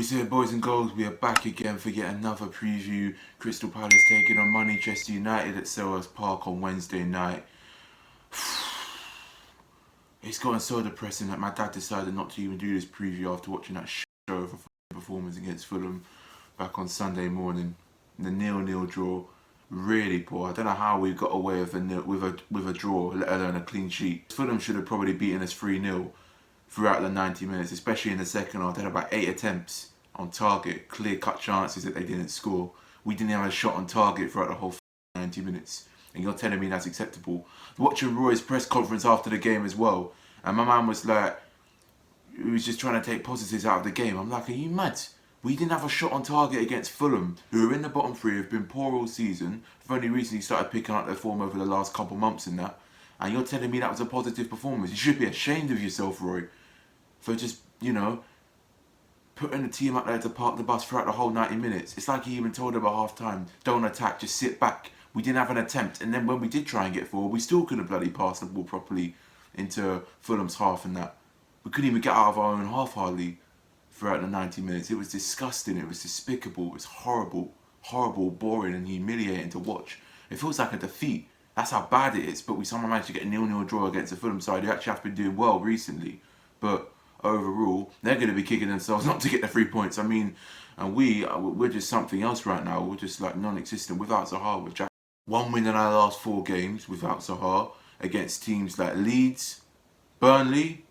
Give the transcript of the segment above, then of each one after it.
Who's here, boys and girls? We are back again for yet another preview. Crystal Palace taking on Manchester United at Selhurst Park on Wednesday night. It's gotten so depressing that my dad decided not to even do this preview after watching that show of a performance against Fulham back on Sunday morning. The 0-0 draw, really poor. I don't know how we got away with a draw, let alone a clean sheet. Fulham should have probably beaten us 3-0 throughout the 90 minutes, especially in the second half. They had about 8 attempts on target, clear-cut chances that they didn't score. We didn't have a shot on target throughout the whole 90 minutes. And you're telling me that's acceptable? Watching Roy's press conference after the game as well, and my man was like, he was just trying to take positives out of the game. I'm like, are you mad? We didn't have a shot on target against Fulham, who are in the bottom three, have been poor all season, have only recently started picking up their form over the last couple months and that. And you're telling me that was a positive performance? You should be ashamed of yourself, Roy, for just, putting the team up there to park the bus throughout the whole 90 minutes. It's like he even told them at half time, don't attack, just sit back. We didn't have an attempt, and then when we did try and get forward, we still couldn't bloody pass the ball properly into Fulham's half and that. We couldn't even get out of our own half hardly throughout the 90 minutes. It was disgusting, it was despicable, it was horrible, boring and humiliating to watch. It feels like a defeat. That's how bad it is, but we somehow managed to get a 0-0 draw against a Fulham side who actually have been doing well recently. But overall, they're going to be kicking themselves not to get the 3 points. I mean, and we're just something else right now. We're just like non-existent without Zaha. With Jack. One win in our last 4 games without Zaha against teams like Leeds, Burnley,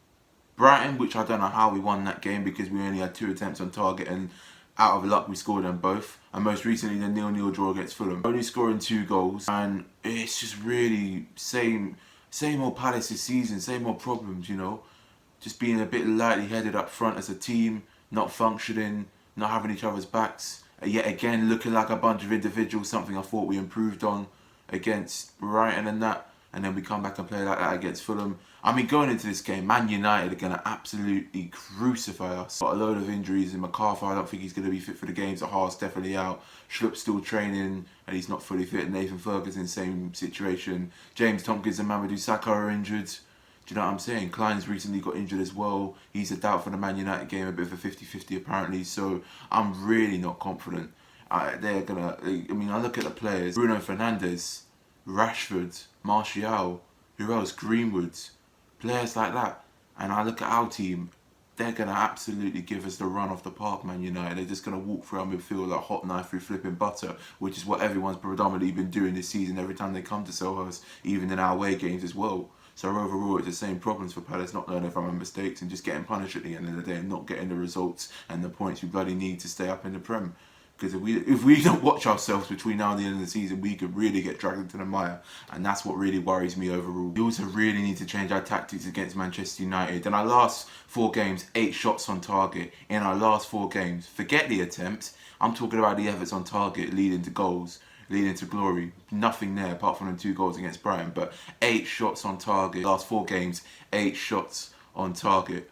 Brighton, which I don't know how we won that game because we only had 2 attempts on target and out of luck we scored them both. And most recently the 0-0 draw against Fulham. Only scoring 2 goals, and it's just really same old Palace this season, same old problems, Just being a bit lightly headed up front as a team, not functioning, not having each other's backs. Yet again, looking like a bunch of individuals, something I thought we improved on against Brighton and that. And then we come back and play like that against Fulham. I mean, going into this game, Man United are going to absolutely crucify us. Got a load of injuries in McCarthy. I don't think he's going to be fit for the games. Zaha's definitely out. Schlupp's still training and he's not fully fit. Nathan Ferguson, same situation. James Tompkins and Mamadou Sakho are injured. Do you know what I'm saying? Klein's recently got injured as well. He's a doubt for the Man United game, a bit of a 50-50 apparently. So I'm really not confident. I look at the players. Bruno Fernandes, Rashford, Martial, who else? Greenwood, players like that. And I look at our team, they're going to absolutely give us the run off the park, Man United. They're just going to walk through our midfield like hot knife through flipping butter, which is what everyone's predominantly been doing this season every time they come to Selhurst, even in our away games as well. So overall, it's the same problems for Palace, not learning from our mistakes and just getting punished at the end of the day and not getting the results and the points we bloody need to stay up in the Prem. Because if we don't watch ourselves between now and the end of the season, we could really get dragged into the mire. And that's what really worries me overall. We also really need to change our tactics against Manchester United. In our last 4 games, 8 shots on target. In our last 4 games, forget the attempt. I'm talking about the efforts on target leading to goals, leading to glory. Nothing there apart from them 2 goals against Brighton. But 8 shots on target. Last 4 games, 8 shots on target.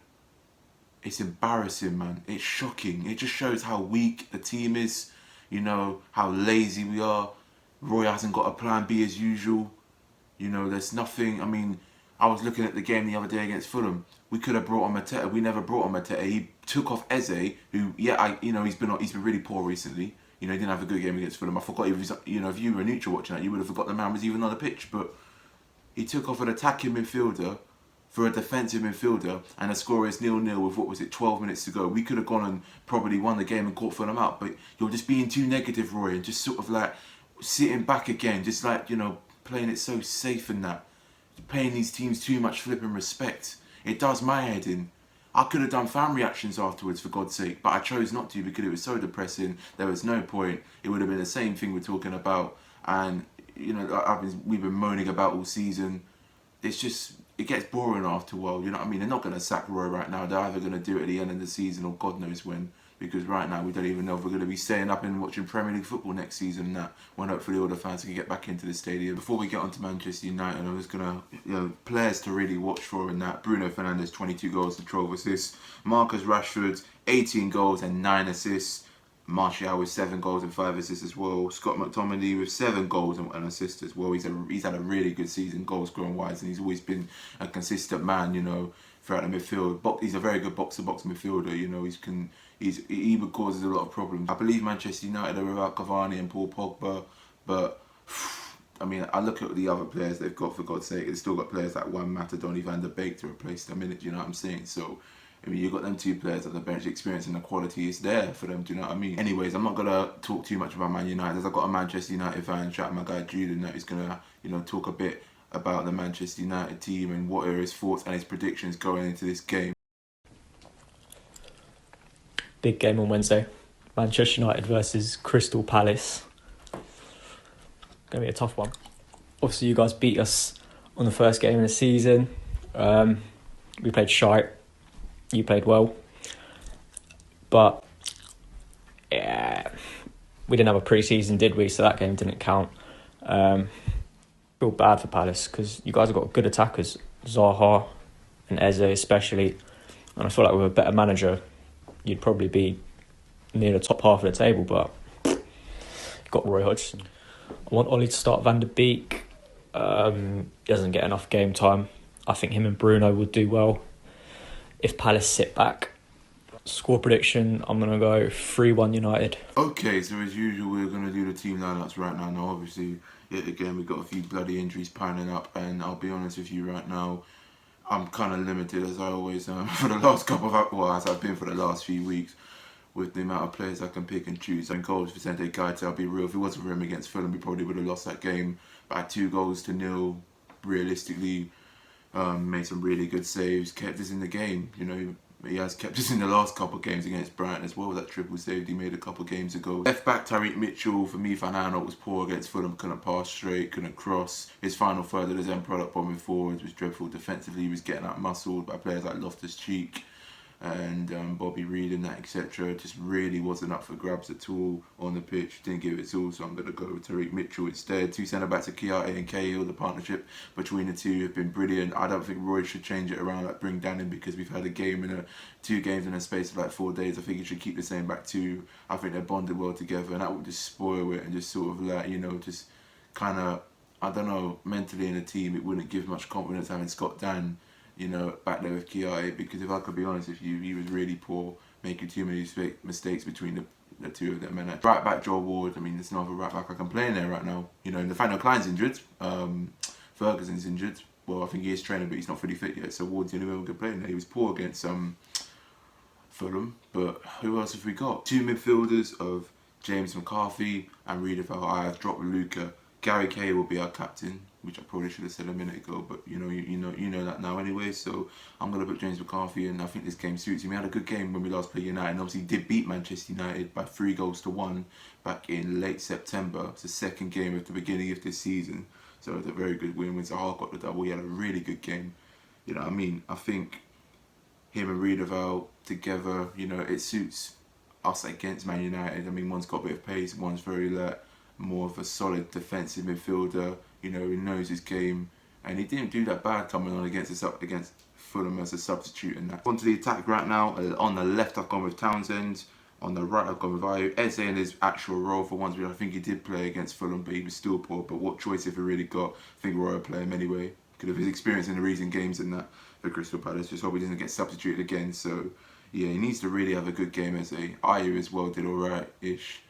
It's embarrassing, man. It's shocking. It just shows how weak the team is, how lazy we are. Roy hasn't got a plan B as usual. There's nothing. I mean, I was looking at the game the other day against Fulham. We could have brought on Mateta. We never brought on Mateta. He took off Eze, who, he's been really poor recently. He didn't have a good game against Fulham. I forgot if you were neutral watching that, you would have forgot the man was even on the pitch. But he took off an attacking midfielder for a defensive midfielder, and the score is 0-0 with 12 minutes to go. We could have gone and probably won the game and caught Fulham out, but you're just being too negative, Roy, and just sort of like sitting back again, just like, playing it so safe and that. Paying these teams too much flipping respect. It does my head in. I could have done fan reactions afterwards, for God's sake, but I chose not to because it was so depressing. There was no point. It would have been the same thing we're talking about, and we've been moaning about all season. It gets boring after a while, you know what I mean? They're not going to sack Roy right now. They're either going to do it at the end of the season or God knows when. Because right now we don't even know if we're going to be staying up and watching Premier League football next season and that. When hopefully all the fans can get back into the stadium. Before we get on to Manchester United, I'm just going to, players to really watch for in that. Bruno Fernandes, 22 goals and 12 assists. Marcus Rashford, 18 goals and 9 assists. Martial with 7 goals and 5 assists as well. Scott McTominay with 7 goals and 1 assist as well. He's had a really good season goal scoring wise, and he's always been a consistent man, throughout the midfield. He's a very good box-to-box midfielder. he either causes a lot of problems. I believe Manchester United are without Cavani and Paul Pogba, but I mean, I look at the other players they've got, for God's sake. They've still got players like Juan Mata, Donny van de Beek to replace them in it, do you know what I'm saying? So, I mean, you've got them two players on the bench, the experience and the quality is there for them, do you know what I mean? Anyways, I'm not going to talk too much about Man United, as I've got a Manchester United fan, shout out my guy Jude, and that he's going to, you know, talk a bit about the Manchester United team and what are his thoughts and his predictions going into this game. Big game on Wednesday. Manchester United versus Crystal Palace. Going to be a tough one. Obviously, you guys beat us on the first game of the season. We played shite. You played well. But, yeah, we didn't have a pre-season, did we? So that game didn't count. Feel bad for Palace because you guys have got good attackers. Zaha and Eze especially. And I feel like with a better manager, you'd probably be near the top half of the table. But you've got Roy Hodgson. I want Ollie to start Van der Beek. He doesn't get enough game time. I think him and Bruno would do well if Palace sit back. Score prediction, I'm going to go 3-1 United. Okay, so as usual, we're going to do the team lineups right now. Now, obviously, yet again, we've got a few bloody injuries piling up, and I'll be honest with you right now, I'm kind of limited, as I always am, for the last couple of, well, as I've been for the last few weeks, with the amount of players I can pick and choose. And goals for Vicente Gaeta, I'll be real, if it wasn't for him against Fulham, we probably would have lost that game by 2-0, realistically. Made some really good saves, kept us in the game, you know. He has kept us in the last couple of games against Brighton as well. That triple save he made a couple of games ago. Left back Tariq Mitchell, for me, Van Aanholt was poor against Fulham. Couldn't pass straight, couldn't cross. His final third of his end product bombing forwards was dreadful. Defensively, he was getting out muscled by players like Loftus-Cheek and Bobby Reed and that, etc. Just really wasn't up for grabs at all on the pitch. Didn't give it all, so I'm going to go with Tariq Mitchell instead. Two centre-backs, Kiarte and Cahill. The partnership between the two have been brilliant. I don't think Roy should change it around, like bring Dan in, because we've had a game in two games in a space of like 4 days. I think he should keep the same back two. I think they're bonded well together, and that would just spoil it and just sort of like, you know, just kind of, I don't know, mentally in a team, it wouldn't give much confidence having Scott Dan, you know, back there with Kiai, because if I could be honest with you, he was really poor, making too many mistakes between the two of them. And right back, Joel Ward, I mean, there's no other right back I can play in there right now. You know, Nathaniel Klein's injured, Ferguson's injured. Well, I think he is training, but he's not fully fit yet, so Ward's the only one who can play in there. He was poor against Fulham, but who else have we got? Two midfielders of James McCarthy and Riedewald. I have dropped Luca. Gary Kay will be our captain, which I probably should have said a minute ago, but you know that now anyway. So I'm gonna put James McCarthy in. I think this game suits him. He had a good game when we last played United, and obviously did beat Manchester United by 3-1 back in late September. It's the second game at the beginning of this season, so it's a very good win. When Zaha got the double, he had a really good game. You know what I mean? I think him and Riedewald together, you know, it suits us against Man United. I mean, one's got a bit of pace, one's very more of a solid defensive midfielder. You know, he knows his game, and he didn't do that bad coming on against Fulham as a substitute and that. On to the attack right now. On the left, I've gone with Townsend. On the right, I've gone with Ayew. Eze in his actual role for once, which I think he did play against Fulham, but he was still poor. But what choice have we really got? I think Roy will play him anyway, because of his experience in the recent games and that for Crystal Palace. Just hope he doesn't get substituted again. So, yeah, he needs to really have a good game. Ayew as well did alright-ish.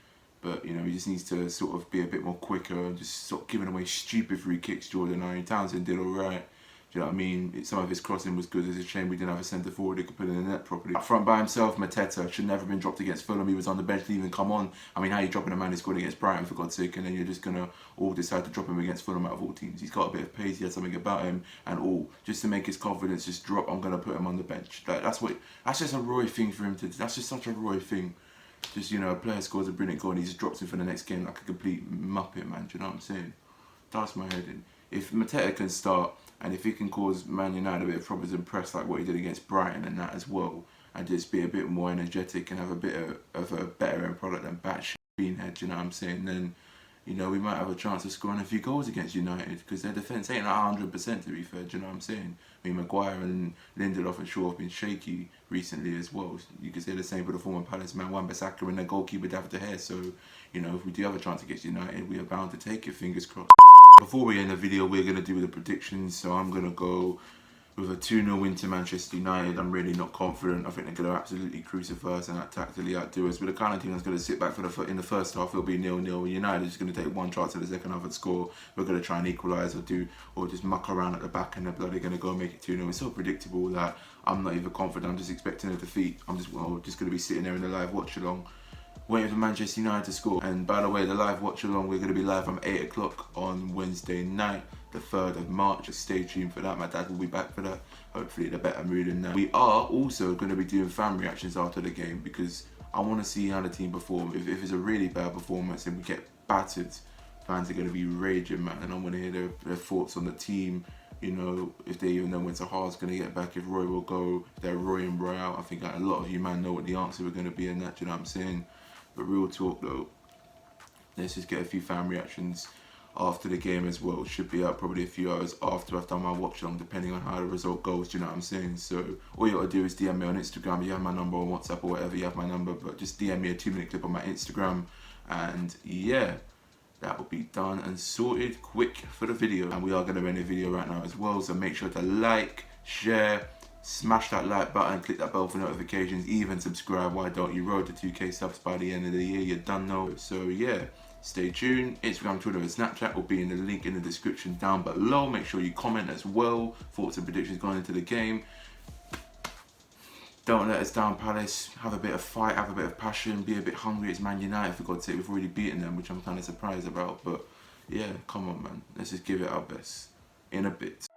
But, you know, he just needs to sort of be a bit more quicker and just stop giving away stupid free kicks. Jordan Ayew. Townsend did alright. Do you know what I mean? Some of his crossing was good. It's a shame we didn't have a centre forward who could put in the net properly. Up front by himself, Mateta should never have been dropped against Fulham. He was on the bench, didn't even come on. I mean, how are you dropping a man who scored against Brighton, for God's sake, and then you're just going to all decide to drop him against Fulham out of all teams? He's got a bit of pace, he has something about him, and all. Just to make his confidence just drop, I'm going to put him on the bench. That's just a Roy thing for him to do. That's just such a Roy thing. Just, you know, a player scores a brilliant goal and he just drops him for the next game like a complete muppet, man. Do you know what I'm saying? That's my head in. If Mateta can start, and if he can cause Man United a bit of problems and press like what he did against Brighton and that as well, and just be a bit more energetic and have a bit of a better end product than batshit beanhead, do you know what I'm saying? Then, you know, we might have a chance of scoring a few goals against United, because their defence ain't like 100%, to be fair, do you know what I'm saying? I mean, Maguire and Lindelof and Shaw have been shaky recently as well. You could say the same for the former Palace man, Wan-Bissaka, and their goalkeeper David De Gea. So, you know, if we do have a chance against United, we are bound to take it, fingers crossed. Before we end the video, we're going to do the predictions. So I'm going to go with a 2-0 win to Manchester United, I'm really not confident. I think they're going to absolutely crucify us and tactically outdo us. But the kind of team that's going to sit back in the first half, it'll be 0-0. United is going to take one chance in the second half and score. We're going to try and equalise or just muck around at the back, and they're bloody going to go and make it 2-0. It's so predictable that I'm not even confident. I'm just expecting a defeat. I'm just going to be sitting there in the live watch along, waiting for Manchester United to score. And by the way, the live watch along, we're going to be live from 8 o'clock on Wednesday night, the 3rd of March. Stay tuned for that. My dad will be back for that. Hopefully in a better mood than that. We are also going to be doing fan reactions after the game, because I want to see how the team perform. If it's a really bad performance and we get battered, fans are going to be raging, man. And I want to hear their thoughts on the team. You know, if they even know when Zaha's going to get back, if Roy will go, if they're Roy and Roy out. I think a lot of you, man, know what the answer we're going to be in that, you know what I'm saying? But real talk though, let's just get a few fan reactions after the game as well. It should be out probably a few hours after I've done my watch along, depending on how the result goes, do you know what I'm saying? So all you gotta do is DM me on Instagram. You have my number on WhatsApp or whatever, you have my number, but just DM me a 2-minute clip on my Instagram, and yeah, that will be done and sorted quick for the video. And we are gonna end the video right now as well, so make sure to like, share, smash that like button, click that bell for notifications, even subscribe. Why don't you? Road to 2K subs by the end of the year, you done know. So yeah, stay tuned. Instagram, Twitter and Snapchat will be in the link in the description down below. Make sure you comment as well, thoughts and predictions going into the game. Don't let us down, Palace. Have a bit of fight, have a bit of passion, be a bit hungry. It's Man United, for God's sake. We've already beaten them, which I'm kind of surprised about, but yeah, come on, man, let's just give it our best. In a bit.